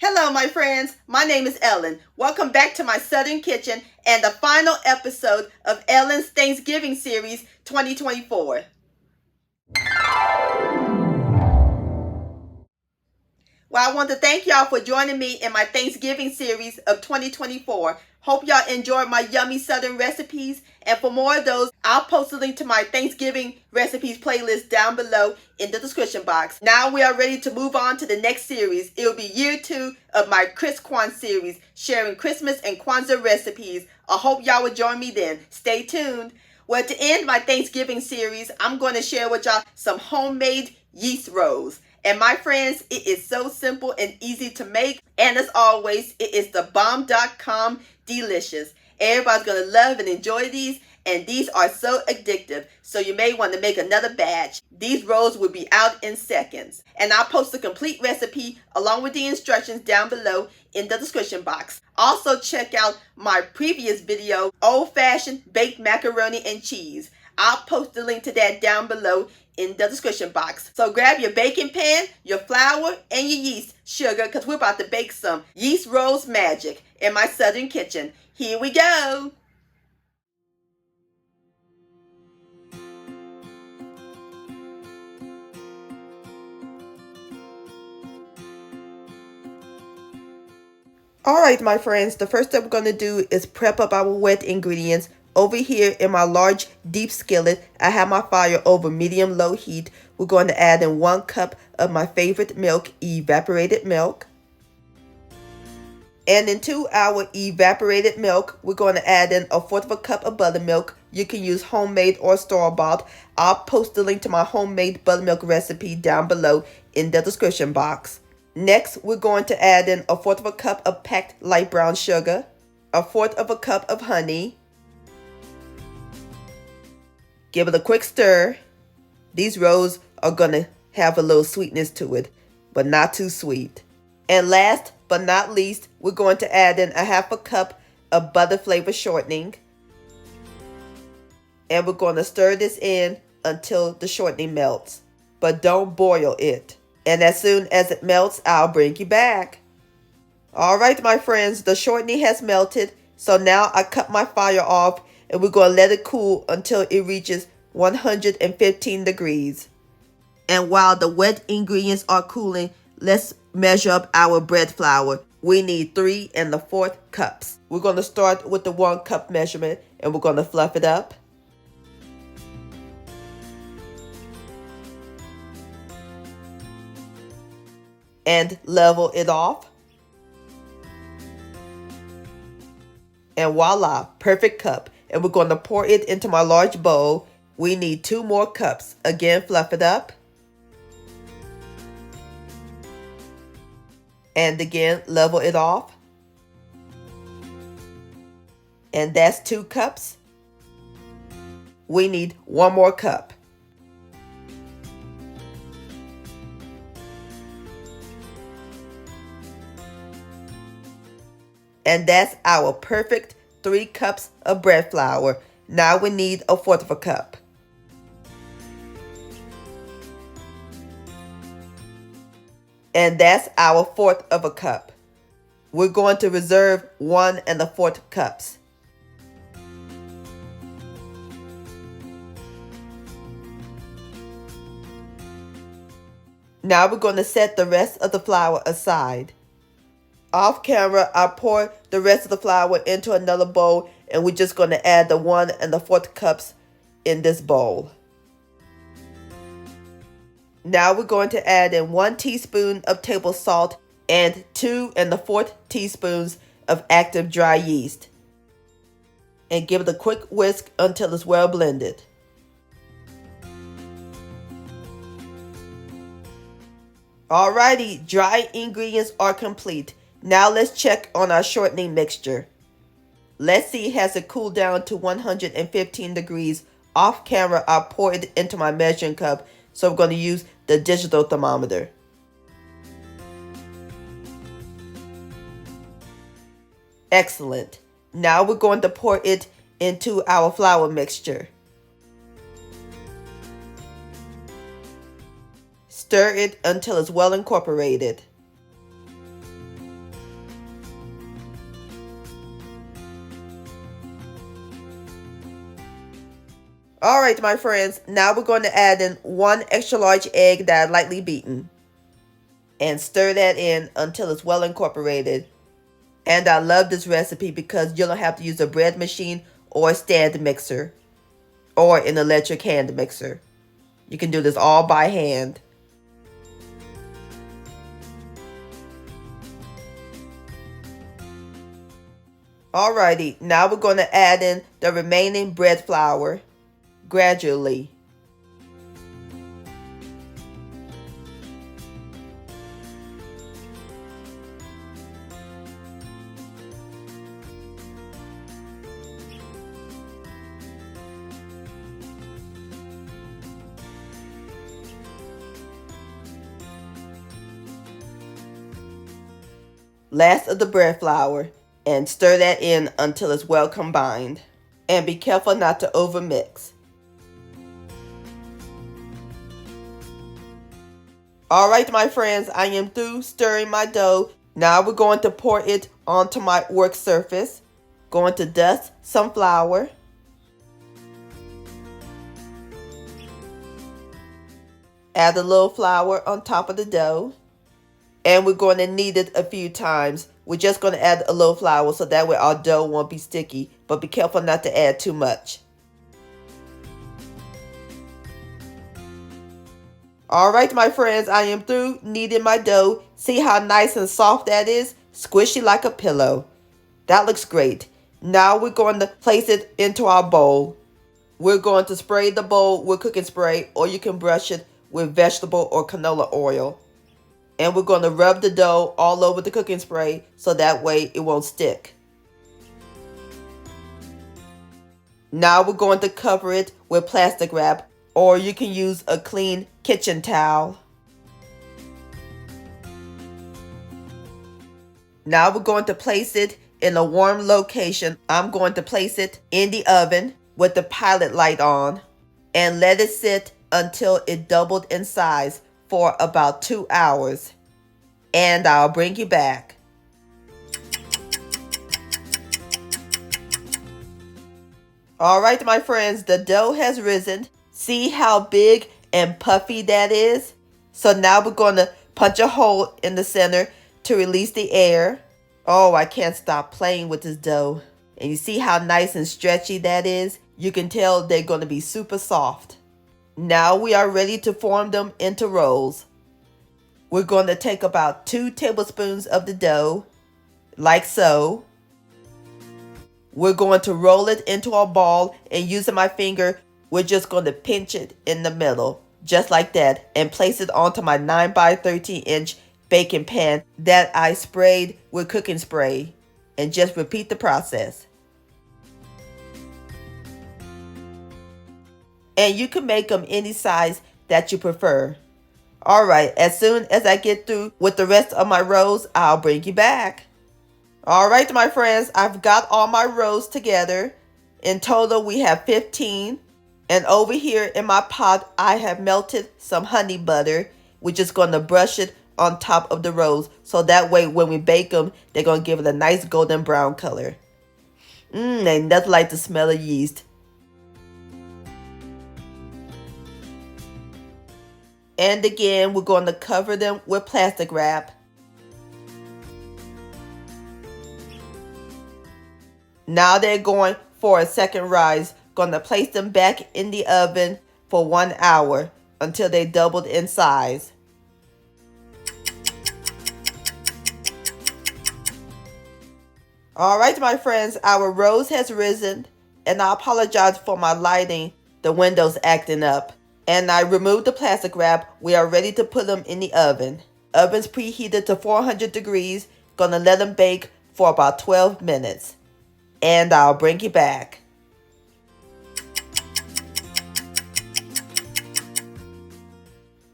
Hello, my friends. My name is Ellen. Welcome back to my Southern Kitchen and the final episode of Ellen's Thanksgiving Series 2024. Well, I want to thank y'all for joining me in my Thanksgiving series of 2024. Hope y'all enjoyed my yummy Southern recipes. And for more of those, I'll post a link to my Thanksgiving recipes playlist down below in the description box. Now we are ready to move on to the next series. It will be year 2 of my Chris Kwan series, sharing Christmas and Kwanzaa recipes. I hope y'all will join me then. Stay tuned. Well, to end my Thanksgiving series, I'm going to share with y'all some homemade yeast rolls. And my friends, it is so simple and easy to make. And as always, it is the bomb.com delicious. Everybody's going to love and enjoy these. And these are so addictive. So you may want to make another batch. These rolls will be out in seconds. And I'll post the complete recipe along with the instructions down below in the description box. Also check out my previous video, old-fashioned baked macaroni and cheese. I'll post the link to that down below in the description box. So grab your baking pan, your flour, and your yeast sugar because we're about to bake some yeast rolls magic in my Southern kitchen. Here we go. Alright, my friends, the first step we're going to do is prep up our wet ingredients. Over here in my large deep skillet, I have my fire over medium-low heat. We're going to add in 1 cup of my favorite milk, evaporated milk. And into our evaporated milk, we're going to add in 1/4 cup of buttermilk. You can use homemade or store-bought. I'll post the link to my homemade buttermilk recipe down below in the description box. Next, we're going to add in 1/4 cup of packed light brown sugar, 1/4 cup of honey. Give it a quick stir. These rolls are going to have a little sweetness to it, but not too sweet. And last but not least, we're going to add in 1/2 cup of butter flavor shortening. And we're going to stir this in until the shortening melts. But don't boil it. And as soon as it melts, I'll bring you back. Alright, my friends, the shortening has melted. So now I cut my fire off and we're going to let it cool until it reaches 115 degrees. And while the wet ingredients are cooling, let's measure up our bread flour. We need 3 1/4 cups. We're going to start with the 1 cup measurement and we're going to fluff it up. And level it off. And voila, perfect cup. And we're going to pour it into my large bowl. We need 2 more cups. Again, fluff it up. And again, level it off. And that's 2 cups. We need 1 more cup. And that's our perfect 3 cups of bread flour. Now we need 1/4 cup. And that's our 1/4 cup. We're going to reserve 1 1/4 cups. Now we're going to set the rest of the flour aside. Off camera, I pour the rest of the flour into another bowl and we're just going to add the 1 1/4 cups in this bowl. Now we're going to add in 1 teaspoon of table salt and 2 1/4 teaspoons of active dry yeast. And give it a quick whisk until it's well blended. Alrighty, dry ingredients are complete. Now let's check on our shortening mixture. Let's see, has it cooled down to 115 degrees. Off camera, I pour it into my measuring cup, so I'm going to use the digital thermometer. Excellent. Now we're going to pour it into our flour mixture. Stir it until it's well incorporated. Alright, my friends, now we're going to add in 1 extra large egg that I lightly beaten. And stir that in until it's well incorporated. And I love this recipe because you don't have to use a bread machine or a stand mixer or an electric hand mixer. You can do this all by hand. Alrighty, now we're going to add in the remaining bread flour gradually. Last of the bread flour, and stir that in until it's well combined. And be careful not to overmix. Alright, my friends, I am through stirring my dough. Now we're going to pour it onto my work surface. Going to dust some flour. Add a little flour on top of the dough. And we're going to knead it a few times. We're just going to add a little flour so that way our dough won't be sticky. But be careful not to add too much. Alright, my friends, I am through kneading my dough. See how nice and soft that is? Squishy like a pillow. That looks great. Now we're going to place it into our bowl. We're going to spray the bowl with cooking spray, or you can brush it with vegetable or canola oil. And we're going to rub the dough all over the cooking spray so that way it won't stick. Now we're going to cover it with plastic wrap, or you can use a clean kitchen towel. Now we're going to place it in a warm location. I'm going to place it in the oven with the pilot light on and let it sit until it doubled in size for about 2 hours. And I'll bring you back. Alright, my friends, the dough has risen. See how big and puffy that is? So now we're going to punch a hole in the center to release the air. Oh, I can't stop playing with this dough. And you see how nice and stretchy that is? You can tell they're going to be super soft. Now we are ready to form them into rolls. We're going to take about 2 tablespoons of the dough, like so. We're going to roll it into a ball, and using my finger, we're just going to pinch it in the middle, just like that, and place it onto my 9 by 13 inch baking pan that I sprayed with cooking spray, and just repeat the process. And you can make them any size that you prefer. Alright, as soon as I get through with the rest of my rolls, I'll bring you back. Alright, my friends, I've got all my rolls together. In total, we have 15. And over here in my pot, I have melted some honey butter. We're just going to brush it on top of the rolls, so that way when we bake them, they're going to give it a nice golden brown color. Ain't nothing like the smell of yeast. And again, we're going to cover them with plastic wrap. Now they're going for a second rise. Going to place them back in the oven for 1 hour until they doubled in size. Alright, my friends, our rose has risen, and I apologize for my lighting. The window's acting up. And I removed the plastic wrap. We are ready to put them in the oven. Oven's preheated to 400 degrees. Gonna let them bake for about 12 minutes. And I'll bring you back.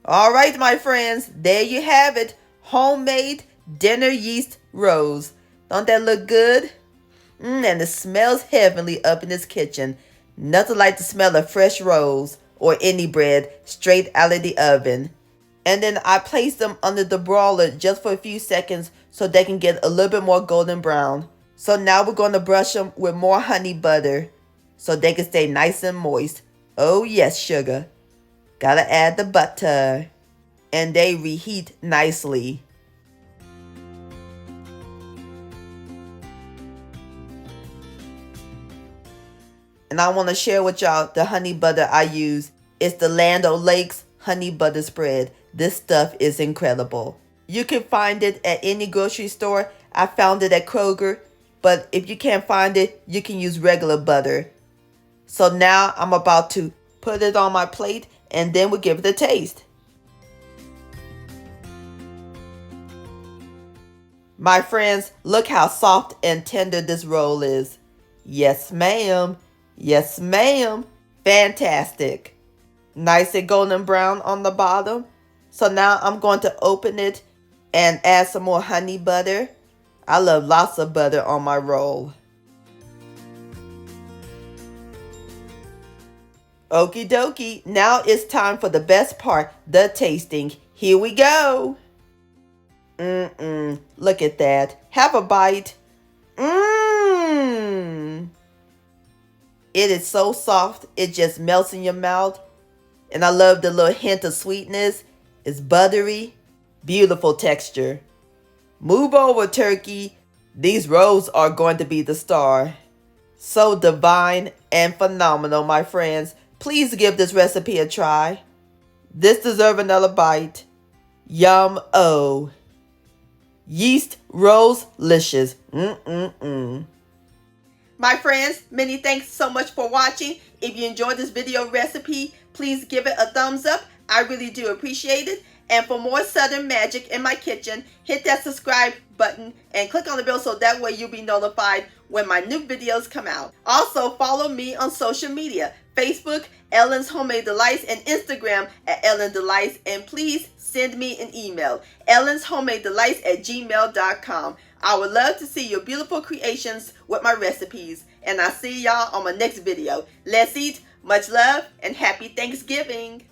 Alright, my friends, there you have it. Homemade dinner yeast rolls. Don't that look good? And it smells heavenly up in this kitchen. Nothing like the smell of fresh rolls or any bread straight out of the oven. And then I place them under the broiler just for a few seconds so they can get a little bit more golden brown. So now we're going to brush them with more honey butter so they can stay nice and moist Oh yes, sugar. Gotta add the butter. And they reheat nicely. And I want to share with y'all the honey butter I use. It's the Land O'Lakes honey butter spread. This stuff is incredible. You can find it at any grocery store. I found it at Kroger. But if you can't find it, you can use regular butter. So now I'm about to put it on my plate and then we'll give it a taste. My friends, look how soft and tender this roll is. Yes, ma'am. Yes, ma'am. Fantastic. Nice and golden brown on the bottom. So now I'm going to open it and add some more honey butter. I love lots of butter on my roll. Okie dokie. Now it's time for the best part, the tasting. Here we go. Look at that. Have a bite. It is so soft. It just melts in your mouth. And I love the little hint of sweetness. It's buttery. Beautiful texture. Move over, turkey. These rolls are going to be the star. So divine and phenomenal, my friends. Please give this recipe a try. This deserves another bite. Yum-o. Yeast rolls licious. My friends, many thanks so much for watching. If you enjoyed this video recipe, please give it a thumbs up. I really do appreciate it. And for more Southern magic in my kitchen, hit that subscribe button and click on the bell so that way you'll be notified when my new videos come out. Also, follow me on social media, Facebook, Ellen's Homemade Delights, and Instagram at Ellen Delights. And please send me an email, ellenshomemade.delights@gmail.com. I would love to see your beautiful creations with my recipes. And I'll see y'all on my next video. Let's eat. Much love and happy Thanksgiving.